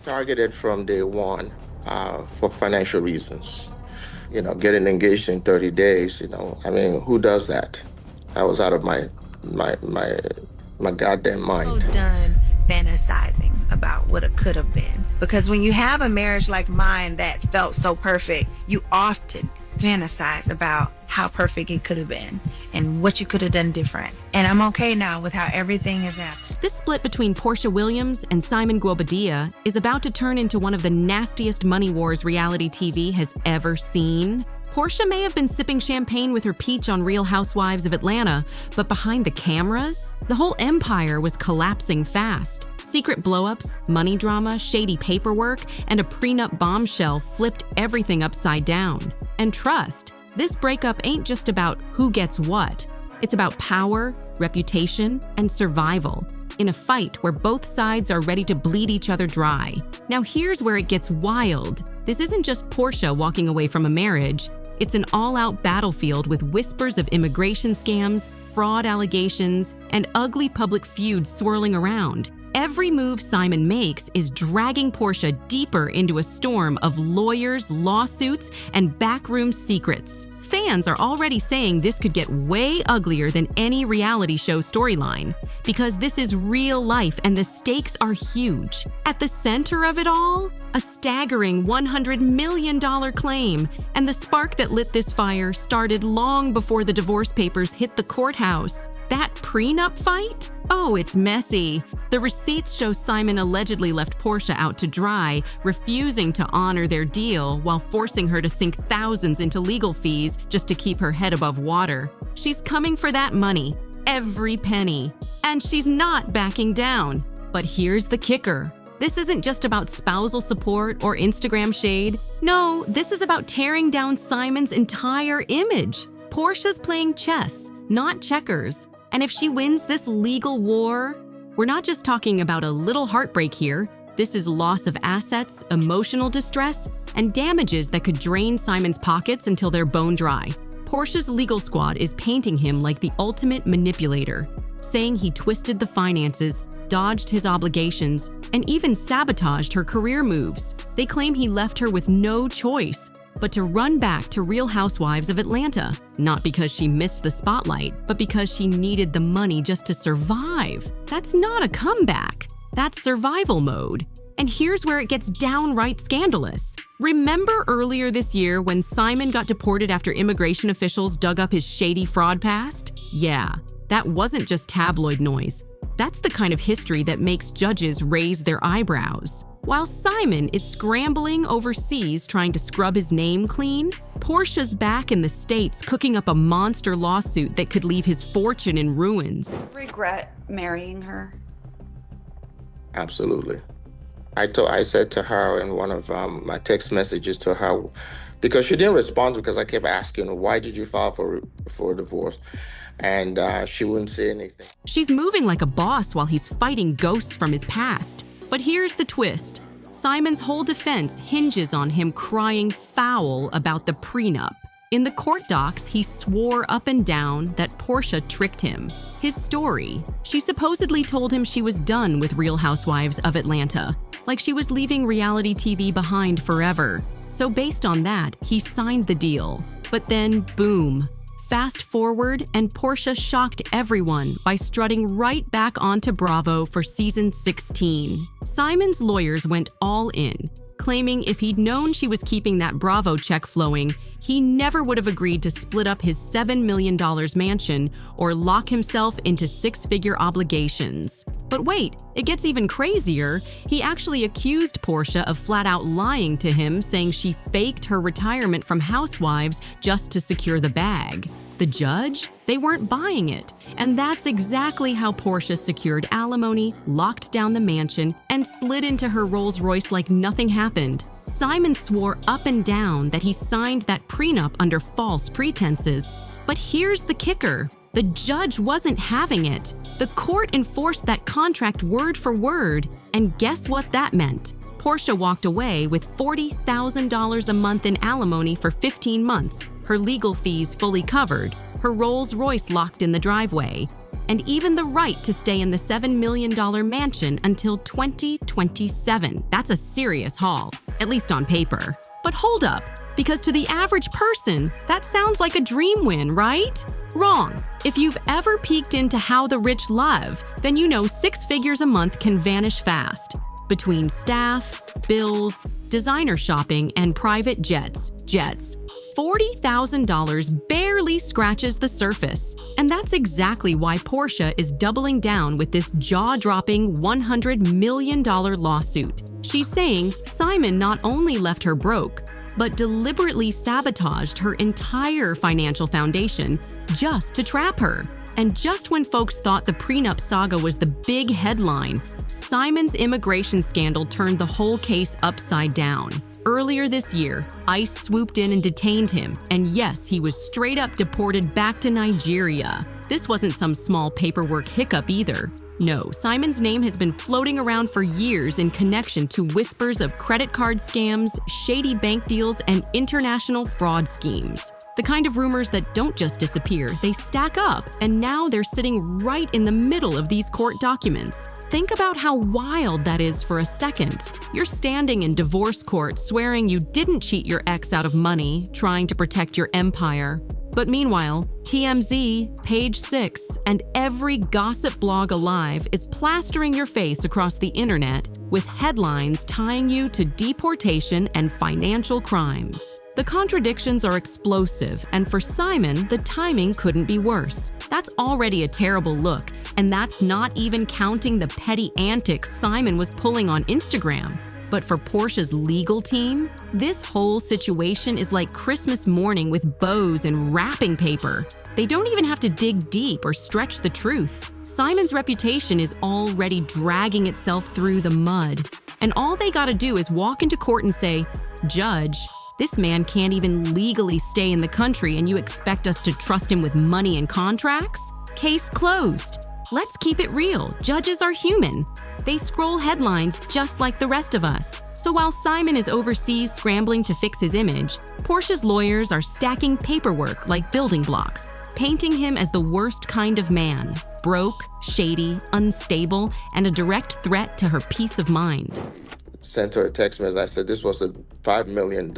Targeted from day one for financial reasons. Getting engaged in 30 days, I mean, who does that? I was out of my my my goddamn So mind. done fantasizing about what it could have been. Because when you have a marriage like mine that felt so perfect, you often fantasize about how perfect it could have been and what you could have done different. And I'm okay now with how everything is at. This split between Porsha Williams and Simon Guobadia is about to turn into one of the nastiest money wars reality TV has ever seen. Porsha may have been sipping champagne with her peach on Real Housewives of Atlanta, but behind the cameras, the whole empire was collapsing fast. Secret blowups, money drama, shady paperwork, and a prenup bombshell flipped everything upside down. And trust, this breakup ain't just about who gets what. It's about power, reputation, and survival in a fight where both sides are ready to bleed each other dry. Now here's where it gets wild. This isn't just Porsha walking away from a marriage. It's an all-out battlefield with whispers of immigration scams, fraud allegations, and ugly public feuds swirling around. Every move Simon makes is dragging Porsha deeper into a storm of lawyers, lawsuits, and backroom secrets. Fans are already saying this could get way uglier than any reality show storyline, because this is real life and the stakes are huge. At the center of it all, a staggering $100 million claim, and the spark that lit this fire started long before the divorce papers hit the courthouse. That prenup fight? Oh, it's messy. The receipts show Simon allegedly left Porsha out to dry, refusing to honor their deal while forcing her to sink thousands into legal fees just to keep her head above water. She's coming for that money, every penny. And she's not backing down. But here's the kicker. This isn't just about spousal support or Instagram shade. No, this is about tearing down Simon's entire image. Porsha's playing chess, not checkers. And if she wins this legal war, we're not just talking about a little heartbreak here. This is loss of assets, emotional distress, and damages that could drain Simon's pockets until they're bone dry. Porsha's legal squad is painting him like the ultimate manipulator, saying he twisted the finances, dodged his obligations, and even sabotaged her career moves. They claim he left her with no choice but to run back to Real Housewives of Atlanta, not because she missed the spotlight, but because she needed the money just to survive. That's not a comeback. That's survival mode. And here's where it gets downright scandalous. Remember earlier this year when Simon got deported after immigration officials dug up his shady fraud past? Yeah, that wasn't just tabloid noise. That's the kind of history that makes judges raise their eyebrows. While Simon is scrambling overseas trying to scrub his name clean, Porsha's back in the States cooking up a monster lawsuit that could leave his fortune in ruins. Regret marrying her? Absolutely. I said to her in one of my text messages to her, because she didn't respond because I kept asking, why did you file for a divorce? And she wouldn't say anything. She's moving like a boss while he's fighting ghosts from his past. But here's the twist. Simon's whole defense hinges on him crying foul about the prenup. In the court docs, he swore up and down that Porsha tricked him. His story: she supposedly told him she was done with Real Housewives of Atlanta, like she was leaving reality TV behind forever. So based on that, he signed the deal. But then, boom. Fast forward, and Porsha shocked everyone by strutting right back onto Bravo for season 16. Simon's lawyers went all in, claiming if he'd known she was keeping that Bravo check flowing, he never would have agreed to split up his $7 million mansion or lock himself into six-figure obligations. But wait, it gets even crazier. He actually accused Porsha of flat-out lying to him, saying she faked her retirement from Housewives just to secure the bag. The judge? They weren't buying it. And that's exactly how Porsha secured alimony, locked down the mansion, and slid into her Rolls-Royce like nothing happened. Simon swore up and down that he signed that prenup under false pretenses. But here's the kicker. The judge wasn't having it. The court enforced that contract word for word. And guess what that meant? Porsha walked away with $40,000 a month in alimony for 15 months, her legal fees fully covered, her Rolls-Royce locked in the driveway. and even the right to stay in the $7 million mansion until 2027. That's a serious haul, at least on paper. But hold up, because to the average person, that sounds like a dream win, right? Wrong. If you've ever peeked into how the rich live, then you know 6 figures a month can vanish fast. Between staff, bills, designer shopping, and private jets, $40,000 barely scratches the surface. And that's exactly why Porsha is doubling down with this jaw-dropping $100 million lawsuit. She's saying Simon not only left her broke, but deliberately sabotaged her entire financial foundation just to trap her. And just when folks thought the prenup saga was the big headline, Simon's immigration scandal turned the whole case upside down. Earlier this year, ICE swooped in and detained him, and yes, he was straight up deported back to Nigeria. This wasn't some small paperwork hiccup either. No, Simon's name has been floating around for years in connection to whispers of credit card scams, shady bank deals, and international fraud schemes. The kind of rumors that don't just disappear, they stack up, and now they're sitting right in the middle of these court documents. Think about how wild that is for a second. You're standing in divorce court swearing you didn't cheat your ex out of money, trying to protect your empire. But meanwhile, TMZ, Page 6, and every gossip blog alive is plastering your face across the internet with headlines tying you to deportation and financial crimes. The contradictions are explosive, and for Simon, the timing couldn't be worse. That's already a terrible look, and that's not even counting the petty antics Simon was pulling on Instagram. But for Porsha's legal team, this whole situation is like Christmas morning with bows and wrapping paper. They don't even have to dig deep or stretch the truth. Simon's reputation is already dragging itself through the mud, and all they gotta do is walk into court and say, "Judge, this man can't even legally stay in the country and you expect us to trust him with money and contracts? Case closed." Let's keep it real. Judges are human. They scroll headlines just like the rest of us. So while Simon is overseas scrambling to fix his image, Porsha's lawyers are stacking paperwork like building blocks, painting him as the worst kind of man: broke, shady, unstable, and a direct threat to her peace of mind. Sent her a text message. I said this was a $5 million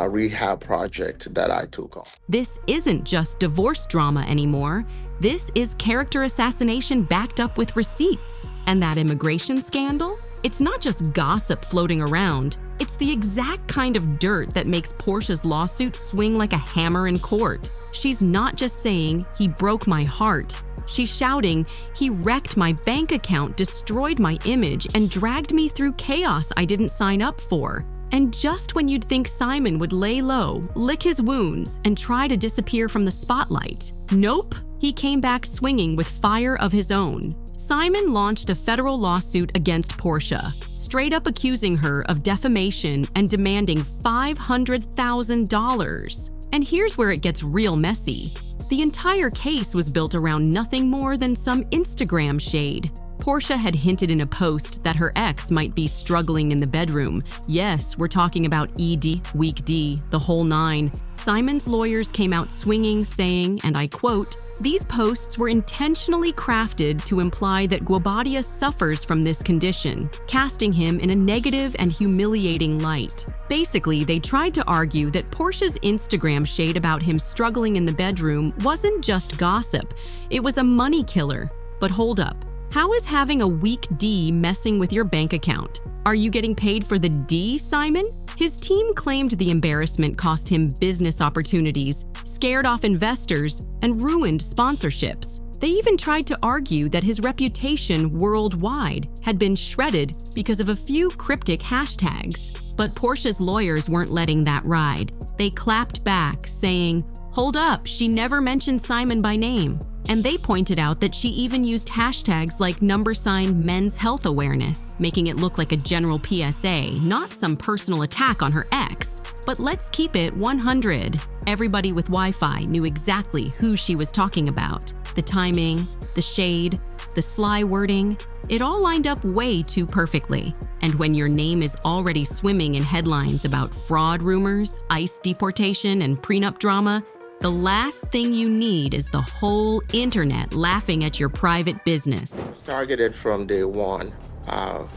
rehab project that I took on. This isn't just divorce drama anymore. This is character assassination backed up with receipts. And that immigration scandal? It's not just gossip floating around. It's the exact kind of dirt that makes Porsha's lawsuit swing like a hammer in court. She's not just saying, "He broke my heart." She's shouting, "He wrecked my bank account, destroyed my image, and dragged me through chaos I didn't sign up for." And just when you'd think Simon would lay low, lick his wounds, and try to disappear from the spotlight, nope, he came back swinging with fire of his own. Simon launched a federal lawsuit against Porsha, straight up accusing her of defamation and demanding $500,000. And here's where it gets real messy. The entire case was built around nothing more than some Instagram shade. Porsha had hinted in a post that her ex might be struggling in the bedroom. Yes, we're talking about ED, week D, the whole nine. Simon's lawyers came out swinging, saying, and I quote, "These posts were intentionally crafted to imply that Guabadia suffers from this condition, casting him in a negative and humiliating light." Basically, they tried to argue that Porsha's Instagram shade about him struggling in the bedroom wasn't just gossip, it was a money killer. But hold up. How is having a weak D messing with your bank account? Are you getting paid for the D, Simon? His team claimed the embarrassment cost him business opportunities, scared off investors, and ruined sponsorships. They even tried to argue that his reputation worldwide had been shredded because of a few cryptic hashtags. But Porsha's lawyers weren't letting that ride. They clapped back, saying, "Hold up, she never mentioned Simon by name." And they pointed out that she even used hashtags like #men's health awareness, making it look like a general PSA, not some personal attack on her ex. But let's keep it 100. Everybody with Wi-Fi knew exactly who she was talking about. The timing, the shade, the sly wording, it all lined up way too perfectly. And when your name is already swimming in headlines about fraud rumors, ICE deportation, and prenup drama, The last thing you need is the whole internet laughing at your private business. Targeted from day one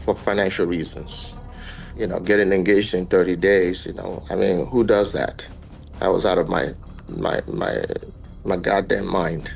for financial reasons. Getting engaged in 30 days, I mean, who does that? I was out of my goddamn mind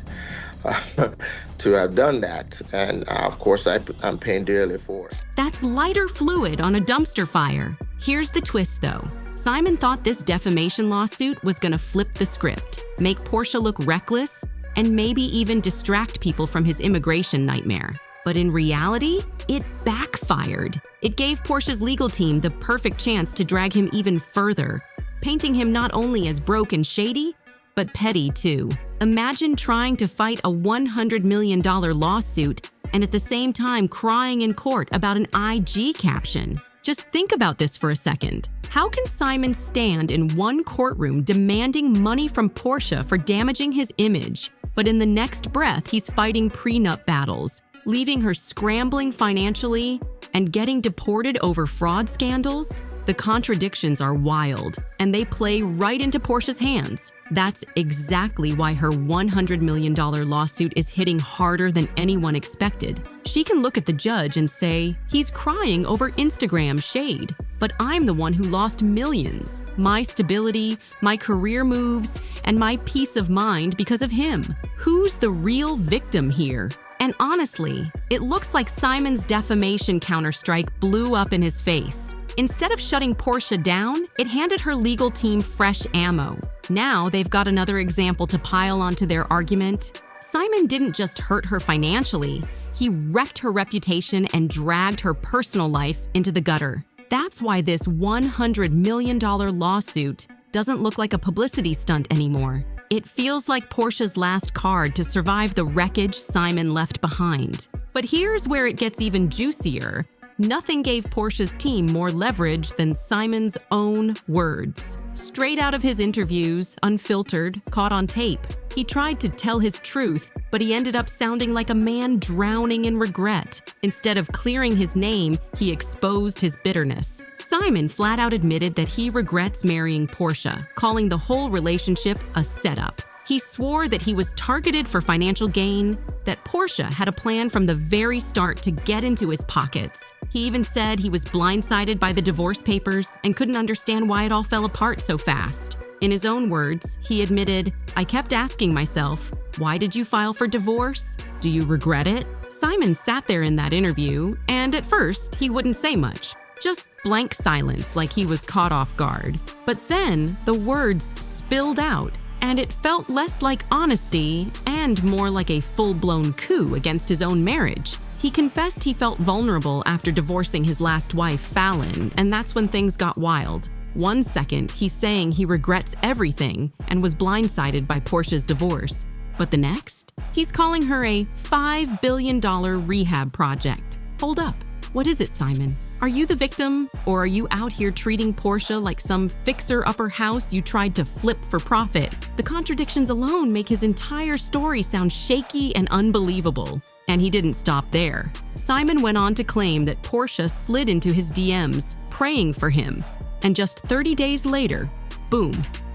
to have done that. And of course, I'm paying dearly for it. That's lighter fluid on a dumpster fire. Here's the twist, though. Simon thought this defamation lawsuit was gonna flip the script, make Porsha look reckless, and maybe even distract people from his immigration nightmare. But in reality, it backfired. It gave Porsha's legal team the perfect chance to drag him even further, painting him not only as broke and shady, but petty too. Imagine trying to fight a $100 million lawsuit and at the same time crying in court about an IG caption. Just think about this for a second. How can Simon stand in one courtroom demanding money from Porsha for damaging his image, but in the next breath he's fighting prenup battles, leaving her scrambling financially and getting deported over fraud scandals? The contradictions are wild, and they play right into Porsha's hands. That's exactly why her $100 million lawsuit is hitting harder than anyone expected. She can look at the judge and say, he's crying over Instagram shade, but I'm the one who lost millions. My stability, my career moves, and my peace of mind because of him. Who's the real victim here? And honestly, it looks like Simon's defamation counterstrike blew up in his face. Instead of shutting Porsha down, it handed her legal team fresh ammo. Now they've got another example to pile onto their argument. Simon didn't just hurt her financially, he wrecked her reputation and dragged her personal life into the gutter. That's why this $100 million lawsuit doesn't look like a publicity stunt anymore. It feels like Porsha's last card to survive the wreckage Simon left behind. But here's where it gets even juicier. Nothing gave Porsha's team more leverage than Simon's own words. Straight out of his interviews, unfiltered, caught on tape. He tried to tell his truth, but he ended up sounding like a man drowning in regret. Instead of clearing his name, he exposed his bitterness. Simon flat out admitted that he regrets marrying Porsha, calling the whole relationship a setup. He swore that he was targeted for financial gain, that Porsha had a plan from the very start to get into his pockets. He even said he was blindsided by the divorce papers and couldn't understand why it all fell apart so fast. In his own words, he admitted, "I kept asking myself, why did you file for divorce? Do you regret it?" Simon sat there in that interview, and at first, he wouldn't say much. Just blank silence, like he was caught off guard. But then, the words spilled out, and it felt less like honesty and more like a full-blown coup against his own marriage. He confessed he felt vulnerable after divorcing his last wife, Fallon, and that's when things got wild. One second, he's saying he regrets everything and was blindsided by Porsha's divorce. But the next, he's calling her a $5 billion rehab project. Hold up. What is it, Simon? Are you the victim, or are you out here treating Porsha like some fixer-upper house you tried to flip for profit? The contradictions alone make his entire story sound shaky and unbelievable. And he didn't stop there. Simon went on to claim that Porsha slid into his DMs, praying for him. And just 30 days later, boom,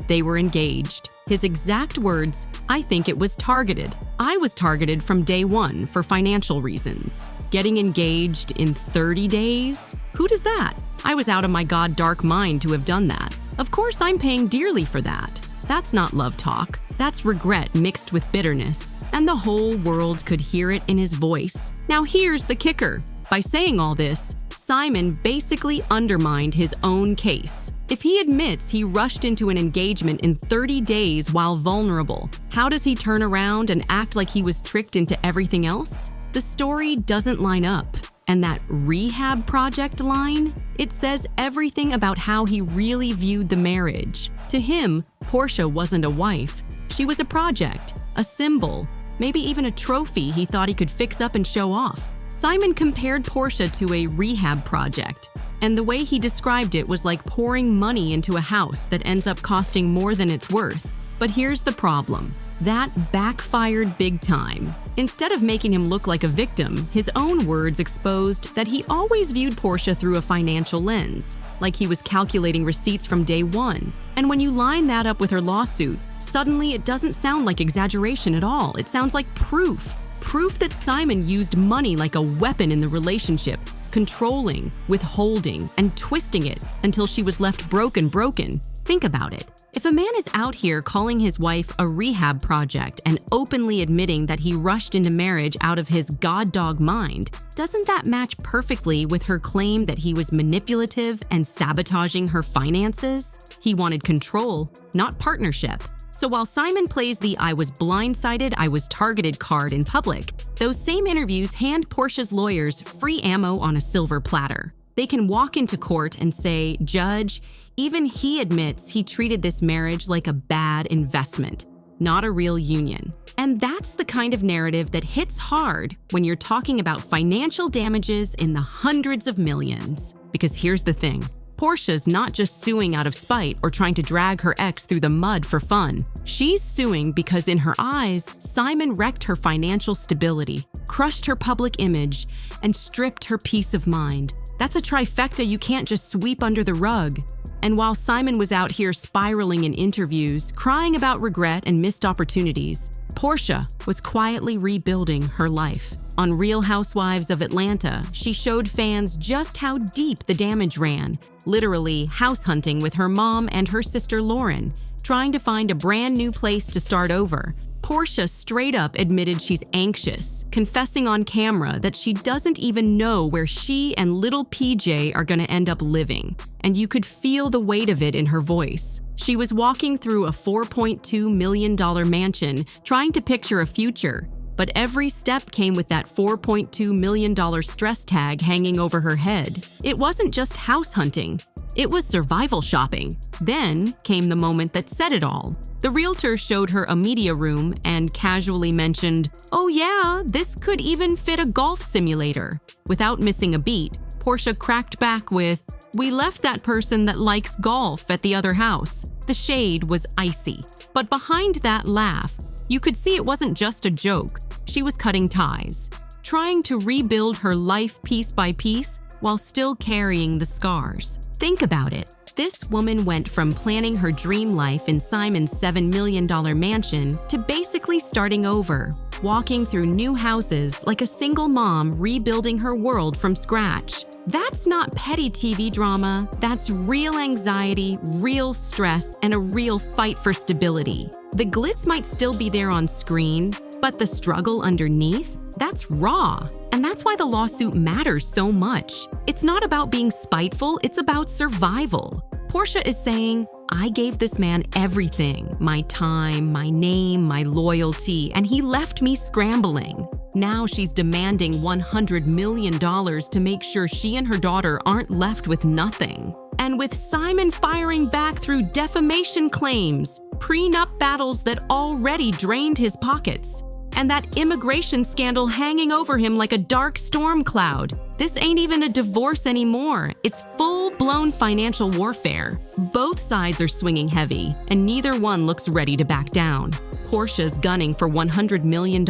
they were engaged. His exact words, "I think it was targeted. I was targeted from day one for financial reasons." Getting engaged in 30 days? Who does that? I was out of my god-dark mind to have done that. Of course I'm paying dearly for that. That's not love talk. That's regret mixed with bitterness. And the whole world could hear it in his voice. Now here's the kicker. By saying all this, Simon basically undermined his own case. If he admits he rushed into an engagement in 30 days while vulnerable, how does he turn around and act like he was tricked into everything else? The story doesn't line up. And that rehab project line? It says everything about how he really viewed the marriage. To him, Porsha wasn't a wife. She was a project, a symbol, maybe even a trophy he thought he could fix up and show off. Simon compared Porsha to a rehab project, and the way he described it was like pouring money into a house that ends up costing more than it's worth. But here's the problem. That backfired big time. Instead of making him look like a victim, his own words exposed that he always viewed Porsha through a financial lens, like he was calculating receipts from day one. And when you line that up with her lawsuit, suddenly it doesn't sound like exaggeration at all. It sounds like proof. Proof that Simon used money like a weapon in the relationship, controlling, withholding, and twisting it until she was left broken. Think about it. If a man is out here calling his wife a rehab project and openly admitting that he rushed into marriage out of his god dog mind, doesn't that match perfectly with her claim that he was manipulative and sabotaging her finances? He wanted control, not partnership. So while Simon plays the "I was blindsided, I was targeted" card in public, those same interviews hand Porsha's lawyers free ammo on a silver platter. They can walk into court and say, "Judge, even he admits he treated this marriage like a bad investment, not a real union." And that's the kind of narrative that hits hard when you're talking about financial damages in the hundreds of millions. Because here's the thing. Porsha's not just suing out of spite or trying to drag her ex through the mud for fun. She's suing because in her eyes, Simon wrecked her financial stability, crushed her public image, and stripped her peace of mind. That's a trifecta you can't just sweep under the rug. And while Simon was out here spiraling in interviews, crying about regret and missed opportunities, Porsha was quietly rebuilding her life. On Real Housewives of Atlanta, she showed fans just how deep the damage ran, literally house hunting with her mom and her sister Lauren, trying to find a brand new place to start over. Porsha straight up admitted she's anxious, confessing on camera that she doesn't even know where she and little PJ are going to end up living. And you could feel the weight of it in her voice. She was walking through a $4.2 million mansion, trying to picture a future. But every step came with that $4.2 million stress tag hanging over her head. It wasn't just house hunting. It was survival shopping. Then came the moment that said it all. The realtor showed her a media room and casually mentioned, "Oh yeah, this could even fit a golf simulator." Without missing a beat, Porsha cracked back with, "We left that person that likes golf at the other house." The shade was icy. But behind that laugh, you could see it wasn't just a joke. She was cutting ties, trying to rebuild her life piece by piece while still carrying the scars. Think about it. This woman went from planning her dream life in Simon's $7 million mansion to basically starting over, walking through new houses like a single mom rebuilding her world from scratch. That's not petty TV drama. That's real anxiety, real stress, and a real fight for stability. The glitz might still be there on screen, but the struggle underneath, that's raw. And that's why the lawsuit matters so much. It's not about being spiteful, it's about survival. Porsha is saying, "I gave this man everything, my time, my name, my loyalty, and he left me scrambling." Now she's demanding $100 million to make sure she and her daughter aren't left with nothing. And with Simon firing back through defamation claims, prenup battles that already drained his pockets, and that immigration scandal hanging over him like a dark storm cloud, this ain't even a divorce anymore. It's full-blown financial warfare. Both sides are swinging heavy, and neither one looks ready to back down. Porsha's gunning for $100 million,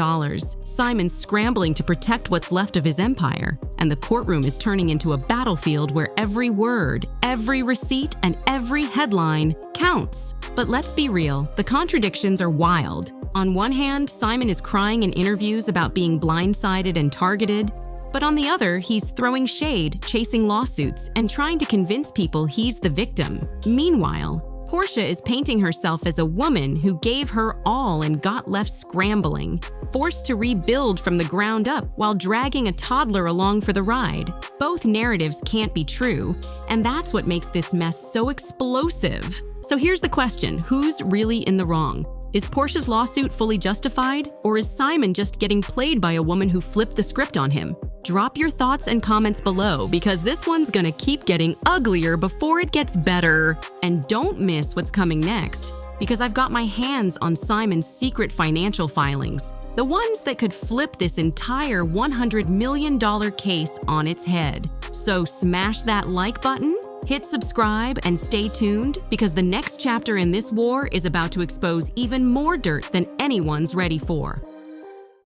Simon's scrambling to protect what's left of his empire, and the courtroom is turning into a battlefield where every word, every receipt, and every headline counts. But let's be real, the contradictions are wild. On one hand, Simon is crying in interviews about being blindsided and targeted, but on the other, he's throwing shade, chasing lawsuits, and trying to convince people he's the victim. Meanwhile, Porsha is painting herself as a woman who gave her all and got left scrambling, forced to rebuild from the ground up while dragging a toddler along for the ride. Both narratives can't be true, and that's what makes this mess so explosive. So here's the question, who's really in the wrong? Is Porsha's lawsuit fully justified, or is Simon just getting played by a woman who flipped the script on him? Drop your thoughts and comments below, because this one's gonna keep getting uglier before it gets better. And don't miss what's coming next, because I've got my hands on Simon's secret financial filings, the ones that could flip this entire $100 million case on its head. So smash that like button Hit subscribe and stay tuned because the next chapter in this war is about to expose even more dirt than anyone's ready for.